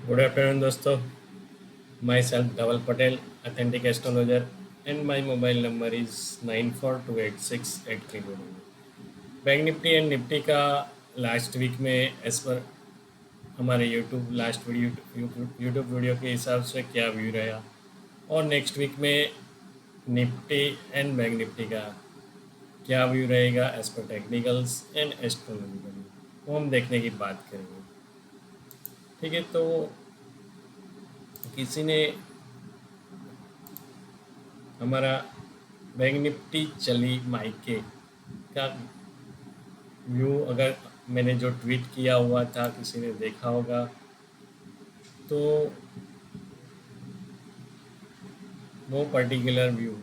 Good afternoon, दोस्तों. Myself Dhaval Patel, authentic astrologer, and my mobile number is 94286832. Bank Nifty and Nifty का last week में as per हमारे YouTube video के हिसाब से क्या व्यू रहा और नेक्स्ट वीक में निफ्टी एंड बैंक निफ्टी का क्या व्यू रहेगा as per technicals and astrologically वो हम देखने की बात करेंगे. ठीक है, तो किसी ने हमारा बैंक निफ्टी चली मायके का व्यू अगर मैंने जो ट्वीट किया हुआ था किसी ने देखा होगा तो वो पर्टिकुलर व्यू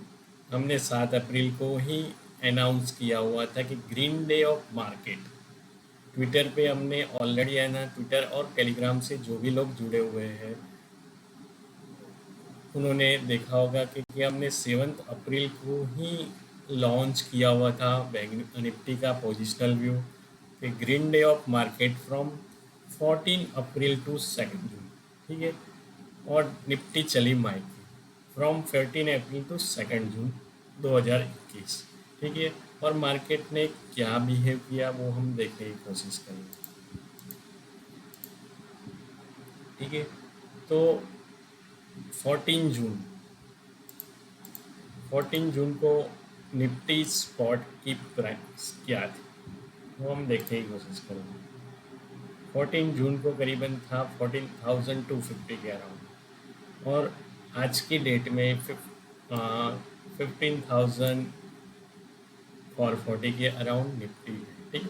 हमने 7 अप्रैल को ही अनाउंस किया हुआ था कि green day of market. Twitter पे हमने ऑलरेडी है ना, ट्विटर और टेलीग्राम से जो भी लोग जुड़े हुए हैं उन्होंने देखा होगा कि हमने 7 अप्रैल को ही लॉन्च किया हुआ था बैंक निफ्टी का पोजिशनल व्यू कि green day of market from 14 April to 2 June. ठीक है, और निफ्टी चली मायके फ्रॉम 14 अप्रैल टू 2 जून 2021. ठीक है, और मार्केट ने क्या बिहेव किया वो हम देखने की कोशिश करेंगे. ठीक है, तो 14 जून 14 जून को निफ्टी स्पॉट की प्राइस क्या थी वो हम देखने की कोशिश करेंगे. 14 जून को करीबन था 14,250 के अराउंड और आज की डेट में 15,440 के अराउंड निफ्टी है. ठीक है,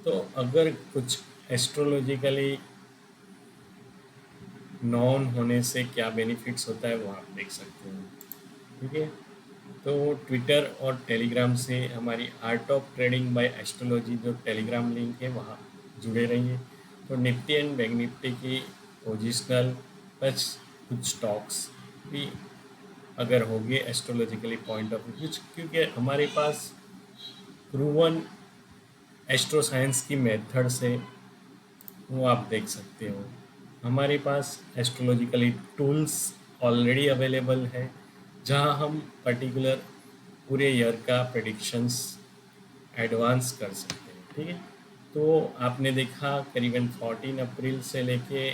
तो अगर कुछ एस्ट्रोलॉजिकली नॉन होने से क्या बेनिफिट्स होता है वो आप देख सकते हैं. ठीक है, तो ट्विटर और टेलीग्राम से हमारी art of trading by astrology जो टेलीग्राम लिंक है वहाँ जुड़े रहिए. तो निफ्टी एंड बैंक निफ्टी की पोजिशनल प्लस कुछ स्टॉक्स भी अगर होंगे एस्ट्रोलॉजिकली पॉइंट ऑफ व्यू क्योंकि हमारे पास प्रूवन एस्ट्रो साइंस की मेथड से वो आप देख सकते हो. हमारे पास एस्ट्रोलॉजिकली टूल्स ऑलरेडी अवेलेबल है जहां हम पर्टिकुलर पूरे ईयर का प्रेडिक्शंस एडवांस कर सकते हैं. ठीक है, तो आपने देखा करीबन 14 अप्रैल से लेके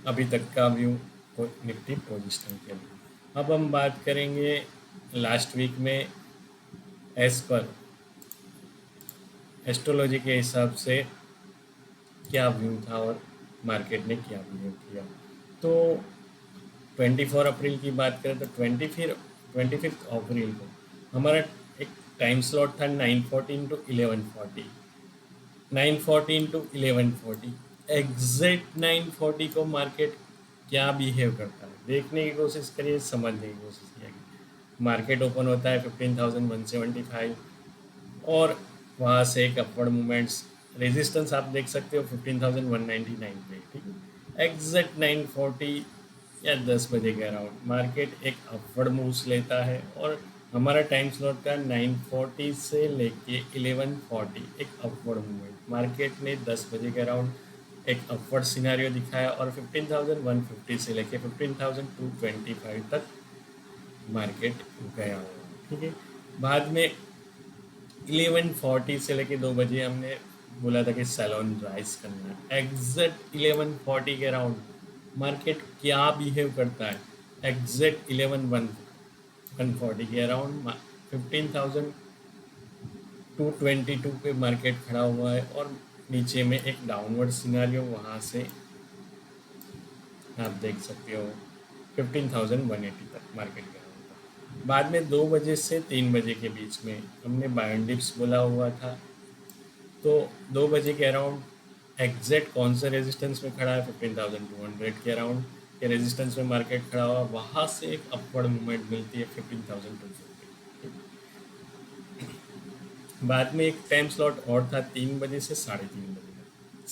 अभी तक का व्यू निफ्टी पोजिशनल के लिए. अब हम बात करेंगे लास्ट वीक में एज पर एस्ट्रोलॉजी के हिसाब से क्या व्यू था और मार्केट ने क्या बिहेव किया. तो 24 अप्रैल की बात करें तो 25 अप्रैल को हमारा एक टाइम स्लॉट था 9:14 टू 11:40 एग्जैक्ट 9:40 को मार्केट क्या बिहेव करता है देखने की कोशिश करिए, समझने की कोशिश किया. मार्केट ओपन होता है 15,175 और वहाँ से एक अपवर्ड मूवमेंट्स रेजिस्टेंस आप देख सकते हो 15,199 पे. ठीक है, एग्जैक्ट 9:40 या 10 बजे के अराउंड मार्केट एक अपवर्ड मूव्स लेता है और हमारा टाइम स्लॉट था 9:40 से लेके 11:40 एक अपवर्ड मूवमेंट. मार्केट ने 10 बजे के अराउंड एक अपवर्ड सिनारियो दिखाया और 15,150 से लेके 15,225 तक मार्केट गया हुआ. ठीक है, बाद में 11:40 से लेके 2 बजे हमने बोला था कि सैलॉन राइज करना है. एग्जैक्ट 11:40 के अराउंड मार्केट क्या बिहेव करता है एग्जैक्ट 11:140 के अराउंड 15,222 पे मार्केट खड़ा हुआ है और नीचे में एक डाउनवर्ड सिनारियो वहाँ से आप देख सकते हो 15,180 तक मार्केट गया हुआ. बाद में 2 बजे से 3 बजे के बीच में हमने बाय एंड डिप्स बोला हुआ था. तो 2 बजे के अराउंड एग्जैक्ट कौन से रेजिस्टेंस में खड़ा है 15,200 के अराउंड के रेजिस्टेंस में मार्केट खड़ा हुआ, वहाँ से एक अपवर्ड मूवमेंट मिलती है 15,250. बाद में एक टाइम स्लॉट और था 3 बजे से 3:30 बजे का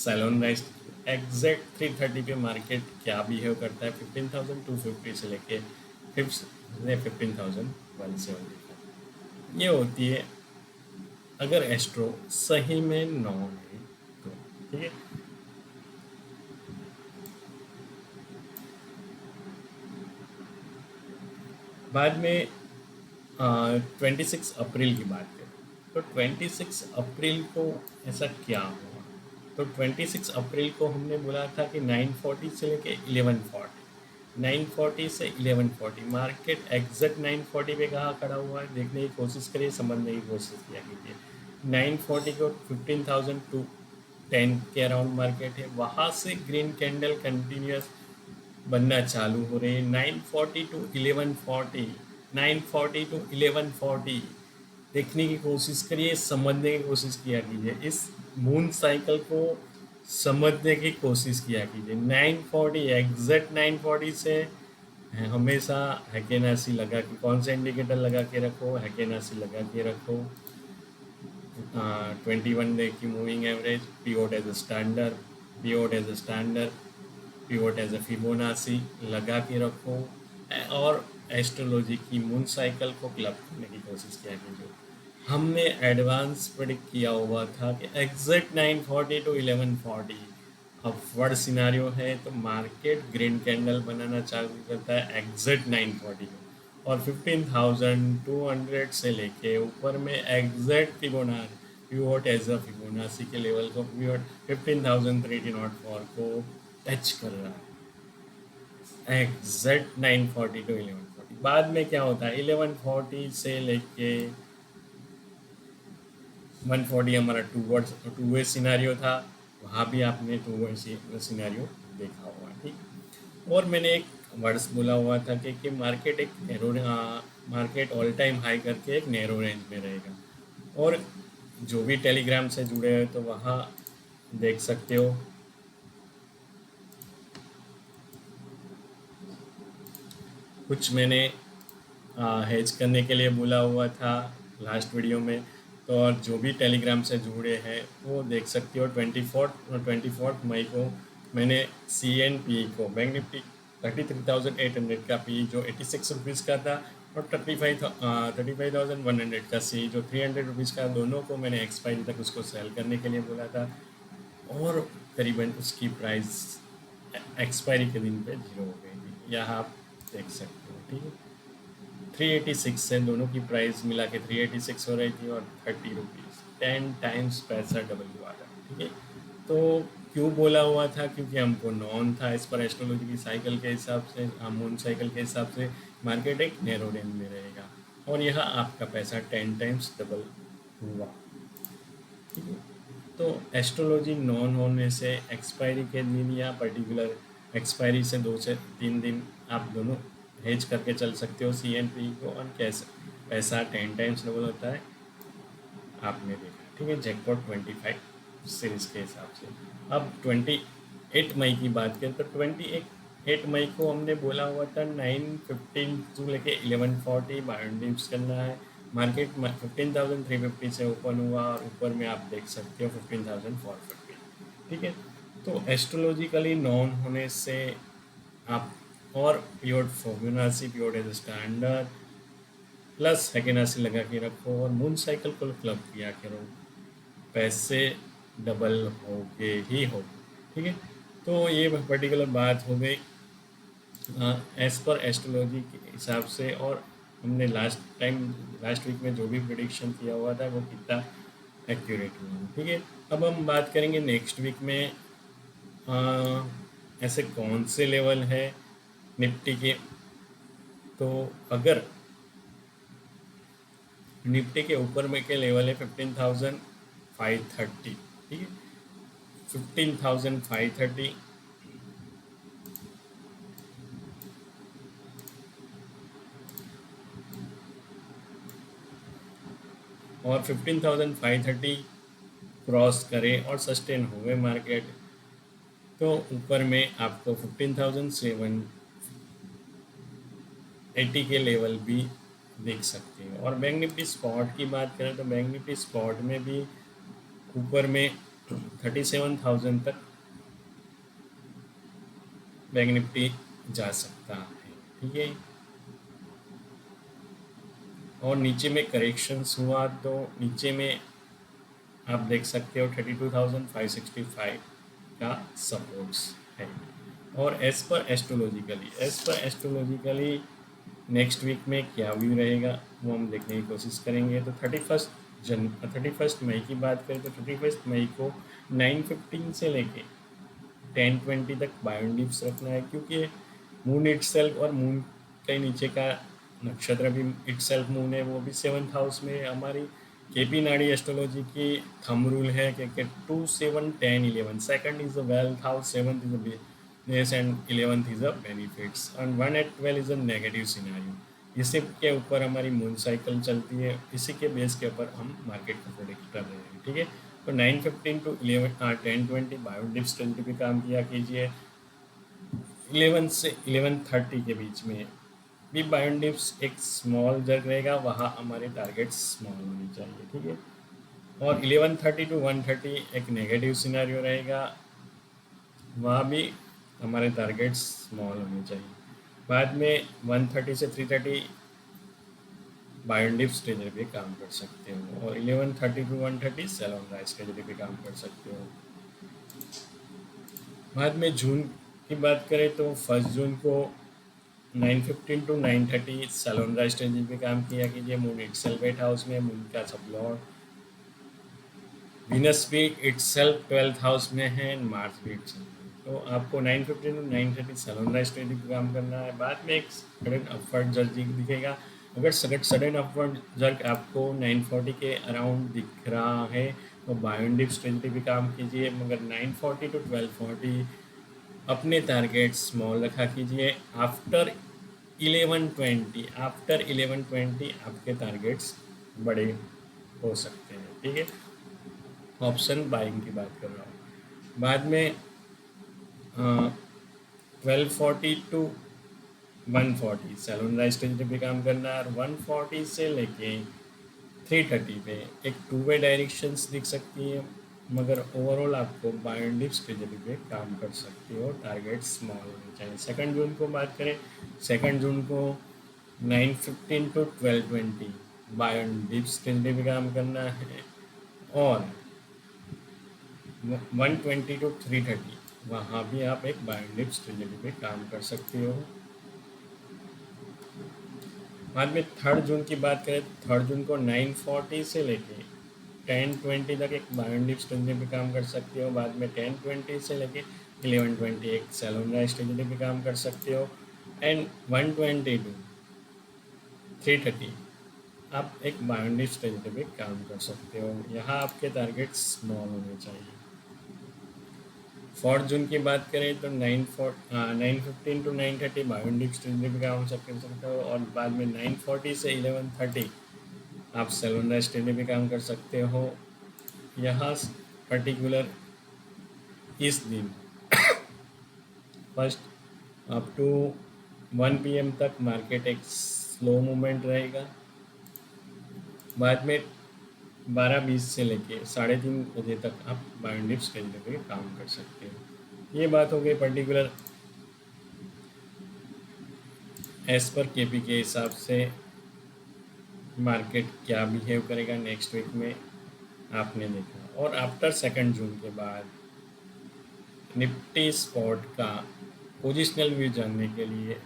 सैलॉन राइज. एग्जैक्ट 3:30 पे मार्केट क्या बिहेव करता है 15,250 से लेके 15,175. ये होती है अगर एस्ट्रो सही में नॉन है तो. ठीक है, बाद में 26 अप्रैल की बात करें तो 26 अप्रैल को ऐसा क्या हुआ। तो 26 अप्रैल को हमने बोला था कि 940 से लेके 1140, 940 से 1140 मार्केट एग्जैक्ट 940 पे कहाँ खड़ा हुआ है देखने की कोशिश करिए, समझने की कोशिश किया कीजिए। 940 को 15,000 टू 10 के अराउंड मार्केट है, वहाँ से ग्रीन कैंडल कंटिन्यूस बनना चालू हो रही है। 940 टू 1140, 940 टू 1140 देखने की कोशिश करिए, समझने की कोशिश किया कीजिए, इस मून साइकिल को समझने की कोशिश किया कीजिए। 940 एग्जैक्ट 940 से हमेशा हैकेनासी लगा के, कौन सा इंडिकेटर लगा के रखो, हैकेनासी लगा के रखो। 21 डे की moving average, pivot as a standard, pivot as a standard, pivot as a Fibonacci लगा के रखो और एस्ट्रोलॉजी की मून साइकिल को क्लब करने की कोशिश किया कीजिए। हमने एडवांस प्रेडिक्ट किया हुआ था कि एग्जैक्ट 940 टू 1140 अपवर्ड सिनारियो है, तो मार्केट ग्रीन कैंडल बनाना चालू करता है एग्जैक्ट 940 को, और 15,200 से लेके ऊपर में exact pivot as a Fibonacci के लेवल को, पिवोट 15,304 को टच कर रहा है एग्जैक्ट 940 टू 1140। बाद में क्या होता है 1140 से लेके 140 हमारा टू वे सिनारियो था, वहाँ भी आपने टू वे सिनारियो देखा हुआ, ठीक। और मैंने एक वर्ड्स बोला हुआ था कि मार्केट एक narrow, market all time high करके एक नैरो रेंज में रहेगा। और जो भी टेलीग्राम से जुड़े हो तो वहाँ देख सकते हो, कुछ मैंने हेज करने के लिए बोला हुआ था लास्ट वीडियो में। तो और जो भी टेलीग्राम से जुड़े हैं वो देख सकते हो। 24 मई को मैंने CNP को, बैंक निफ्टी 33,800 का पी जो 86 रुपीज़ का था, और 35,100 का सी जो 300 रुपीज़ का, दोनों को मैंने एक्सपायरी तक उसको सेल करने के लिए बोला था। और करीबन उसकी प्राइस एक्सपायरी के दिन पे 0 हो गई थी, यह आप देख सकते हो, ठीक है। 386 से दोनों की प्राइस मिला के 386 हो रही थी, और 30 रुपीज़ 10 टाइम्स पैसा डबल हुआ था, ठीक है। तो क्यों बोला हुआ था, क्योंकि हमको नॉन था इस पर एस्ट्रोलॉजी की साइकिल के हिसाब से, मून साइकिल के हिसाब से मार्केट एक नैरो रेंज में रहेगा, और यह आपका पैसा 10 टाइम्स डबल हुआ, ठीक है। तो एस्ट्रोलॉजी नॉन होने से एक्सपायरी के दिन या पर्टिकुलर एक्सपायरी से 2 से 3 दिन आप दोनों हेज करके चल सकते हो CNP को, और कैसे पैसा 10 टाइम्स डबल होता है आपने देखा, ठीक है। जैकपॉट 25 सीरीज के हिसाब से। अब 28 मई की बात करें तो 28 मई को हमने बोला हुआ था 915 से लेके 1140 बाउंड्रीज करना है। मार्केट 15,350 से ओपन हुआ, और ऊपर में आप देख सकते हो 15,450, ठीक है। तो एस्ट्रोलॉजिकली नॉन होने से आप, और प्योर फॉर्मूलासी, प्योर एज स्टैंडर्ड प्लस हैकेनासी लगा के रखो, और मून साइकिल को क्लब किया करो, पैसे डबल हो गए ही हो, ठीक है। तो ये पर्टिकुलर बात हो गई एज पर एस्ट्रोलॉजी के हिसाब से। और हमने लास्ट वीक में जो भी प्रिडिक्शन किया हुआ था वो कितना एक्यूरेट हुआ, ठीक है। अब हम बात करेंगे नेक्स्ट वीक में ऐसे कौन से लेवल है निफ्टी के। तो अगर निफ्टी के ऊपर में के लेवल है 15,530, ठीक है, 15,530, और 15,530 क्रॉस करें और सस्टेन हुए मार्केट, तो ऊपर में आपको 15,780 के लेवल भी देख सकते हो। और बैंक निफ्टी स्पॉट की बात करें तो बैंक निफ्टी स्पॉट में भी ऊपर में 37,000 तक बैंक निफ्टी जा सकता है, ठीक है। और नीचे में करेक्शंस हुआ तो नीचे में आप देख सकते हो 32,565 का सपोर्ट्स है। और as per astrologically next week में क्या व्यू रहेगा वो हम देखने की कोशिश करेंगे। तो 31 मई की बात करें तो 31 मई को 9:15 से लेके 10:20 तक बायोडिप्स रखना है, क्योंकि मून इटसेल्फ और मून के नीचे का नक्षत्र भी इटसेल्फ मून है, वो भी 7th हाउस में है। हमारी केपी नाडी एस्ट्रोलॉजी की थंब रूल है कि 2, 7, 10, 11 second is a wealth house, 7th is a business and 11th is a benefits and 1 at 12 is a negative scenario. इसी के ऊपर हमारी मून साइकिल चलती है, इसी के बेस के ऊपर हम मार्केट को प्रेडिक्ट कर रहे हैं। ठीक है, तो 9:15 to 10:20 बायोडिप स्ट्रेटजी पे काम किया कीजिए। 11 से 11:30 के बीच में भी बायोडिप्स एक स्मॉल जग रहेगा, वहाँ हमारे टारगेट्स स्मॉल होने चाहिए। ठीक है, और 11:30 to 1:30 एक नेगेटिव सिनेरियो रहेगा, वहाँ भी हमारे टारगेट्स स्मॉल होने चाहिए। बाद में 1:30 से 3:30 बायोडिप स्ट्रेटजी पे काम कर सकते हो, और 11:30 to 1:30 सेलोन राइज स्ट्रेटजी पे काम कर सकते हो। बाद में जून की बात करें तो 1 जून को 9:15 to 9:30 सलोनरा स्ट्रेटजी पे काम किया कीजिए। मून इटसेल्फ 8th हाउस में, मून का सब लॉर्ड वीनस भी इटसेल्फ 12th हाउस में है, मार्स भी इटसेल्फ में। तो आपको 9:15 to 9:30 सलोनरा स्ट्रेटजी पे काम करना है। बाद में एक सडन अपवर्ड जर्क दिखेगा। अगर सडन अपवर्ड जर्क आपको 9:40 के अराउंड दिख रहा है तो बायोडिप स्ट्रेटजी पे काम कीजिए, मगर 9:40 to 12:40 अपने टारगेट स्मॉल रखा कीजिए। आफ्टर 11:20 आपके टारगेट्स बड़े हो सकते हैं। ठीक है, ऑप्शन बाइंग की बात कर रहा हूँ। बाद में 12:40 to 1:40 सैलून राइज स्ट्रेटजी पे काम करना है, और 1:40 से लेके 3:30 पे एक टू वे डायरेक्शंस दिख सकती है, मगर ओवरऑल आपको बायोडिप स्ट्रेटजी पे काम कर सकते हो। टारगेट स्मॉल होने चाहिए। 2 जून को बात करें, 2 जून को 9:15 to 12:20 बायोडिप स्ट्रेटजी पे काम करना है, और 1:20 to 3:30 वहाँ भी आप एक बायोडिप स्ट्रेटजी पे काम कर सकते हो। बाद में 3 जून की बात करें तो 3 जून को 9:40 से लेके 10:20 तक एक बायोडिप स्ट्रेटजी पे काम कर सकते हो। बाद में 10:20 से लेके 11:20 एक सैलूनरा स्ट्रेटजी पे काम कर सकते हो, एंड 1:20 to 3:30 आप एक बायोडिप स्ट्रेटजी पे काम कर सकते हो। यहाँ आपके टारगेट स्मॉल होने चाहिए। 4 जून की बात करें तो 9:15 to 9:30 बायोडिप स्ट्रेटजी पे काम कर सकते हो, और बाद में 9:40 से 11:30 आप सैलूनरा स्ट्रेटजी पे काम कर सकते हो। यहाँ पर्टिकुलर इस दिन फर्स्ट अप टू 1 PM तक मार्केट एक स्लो मूवमेंट रहेगा। बाद में 12:20 से लेके 3:30 तक आप बायोडिप स्ट्रेटजी पे काम कर सकते हो। ये बात हो गई पर्टिकुलर एज पर केपी के हिसाब से मार्केट क्या बिहेव करेगा नेक्स्ट वीक में, आपने देखा। और आफ्टर 2 जून के बाद निफ्टी स्पॉट का पोजिशनल व्यू जानने के लिए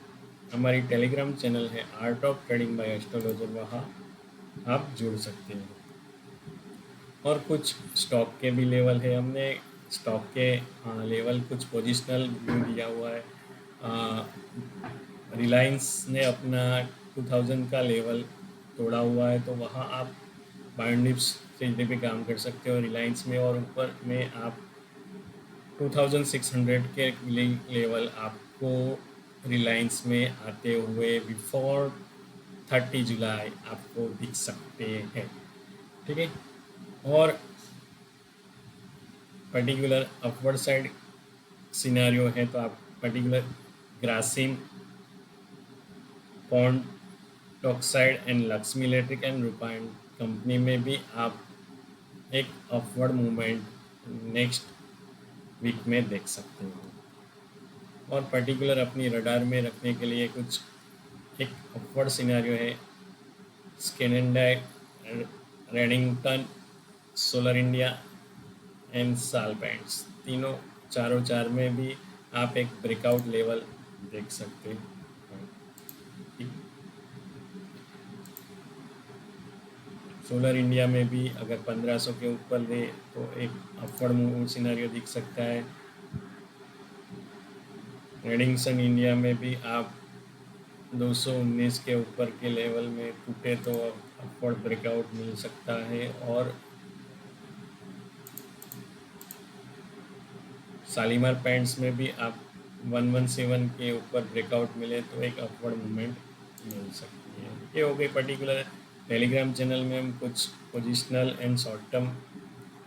हमारी टेलीग्राम चैनल है art of trading by astrologer, वहाँ आप जुड़ सकते हैं। और कुछ स्टॉक के भी लेवल है, हमने स्टॉक के लेवल कुछ पोजिशनल व्यू दिया हुआ है। रिलायंस ने अपना 2000 का लेवल तोड़ा हुआ है, तो वहाँ आप बायोडिप स्ट्रेटजी पे काम कर सकते हो रिलायंस में, और ऊपर में आप 2600 के लेवल आपको रिलायंस में आते हुए बिफोर 30 जुलाई आपको दिख सकते हैं। ठीक है, और पर्टिकुलर अपवर्ड साइड सिनेरियो है तो आप particular Grasim, pond toxoid and Lakshmi electric and Rupa and company में भी आप एक अपवर्ड मूवमेंट नेक्स्ट वीक में देख सकते हो। और पर्टिकुलर अपनी रडार में रखने के लिए कुछ एक अपवर्ड सिनेरियो है स्कैनडाई, रेडिंगटन, सोलर इंडिया एंड साल बैंड्स, तीनों चारों चार में भी आप एक ब्रेकआउट लेवल देख सकते हैं। सोलर इंडिया में भी अगर 1500 के ऊपर दे तो एक अपवर्ड मूव सिनेरियो दिख सकता है। ट्रेडिंग इंडिया में भी आप 219 के ऊपर के लेवल में टूटे तो अपवर्ड ब्रेकआउट मिल सकता है, और शालीमार पैंट्स में भी आप 117 के ऊपर ब्रेकआउट मिले तो एक अपवर्ड मूवमेंट मिल सकती है। ये हो गई पर्टिकुलर। टेलीग्राम चैनल में हम कुछ positional and short term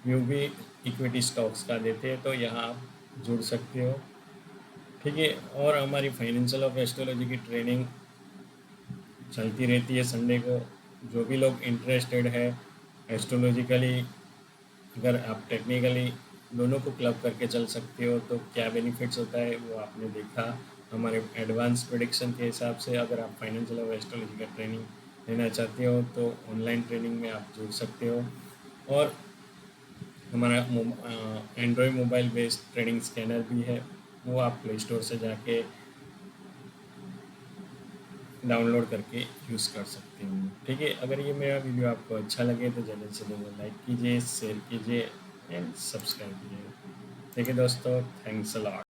view भी इक्विटी स्टॉक्स का देते हैं, तो यहाँ आप जुड़ सकते हो। ठीक है, और हमारी फाइनेंशियल ऑफ एस्ट्रोलॉजी की ट्रेनिंग चलती रहती है संडे को। जो भी लोग इंटरेस्टेड है एस्ट्रोलॉजिकली, अगर आप टेक्निकली दोनों को क्लब करके चल सकते हो तो क्या बेनिफिट्स होता है वो आपने देखा हमारे एडवांस प्रेडिक्शन के हिसाब से। अगर आप फाइनेंशियल ऑफ एस्ट्रोलॉजी का ट्रेनिंग लेना चाहते हो तो ऑनलाइन ट्रेनिंग में आप जुड़ सकते हो। और हमारा Android mobile based trading scanner भी है, वो आप प्ले स्टोर से जाके डाउनलोड करके यूज़ कर सकते हो। ठीक है, अगर ये मेरा वीडियो आपको अच्छा लगे तो ज़्यादा से ज़्यादा लाइक कीजिए, शेयर कीजिए एंड सब्सक्राइब कीजिए। ठीक है दोस्तों, थैंक्स अ लॉट।